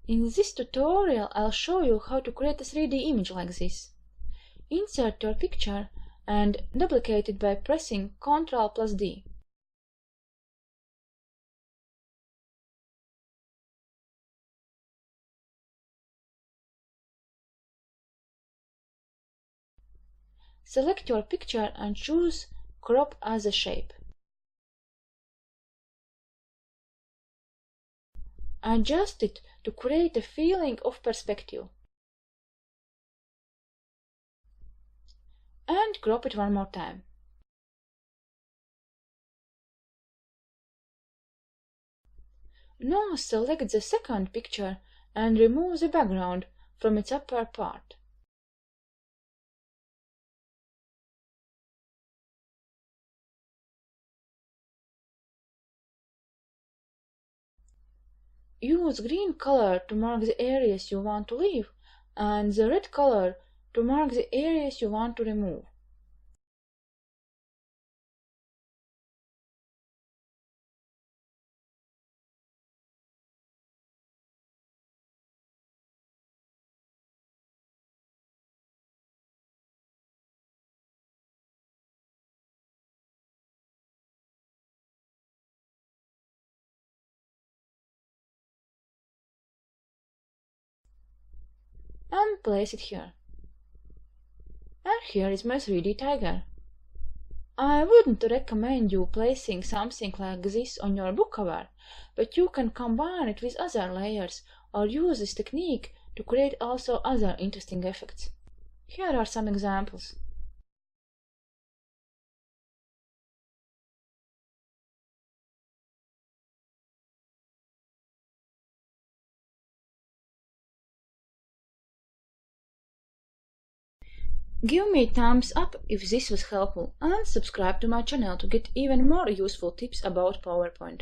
In this tutorial, I'll show you how to create a 3D image like this. Insert your picture and duplicate it by pressing Ctrl+D. Select your picture and choose Crop as a shape. Adjust it to create a feeling of perspective. And crop it one more time. Now select the second picture and remove the background from its upper part. Use green color to mark the areas you want to leave and the red color to mark the areas you want to remove. And place it here. And here is my 3D tiger. I wouldn't recommend you placing something like this on your book cover, but you can combine it with other layers or use this technique to create also other interesting effects. Here are some examples. Give me a thumbs up if this was helpful and subscribe to my channel to get even more useful tips about PowerPoint.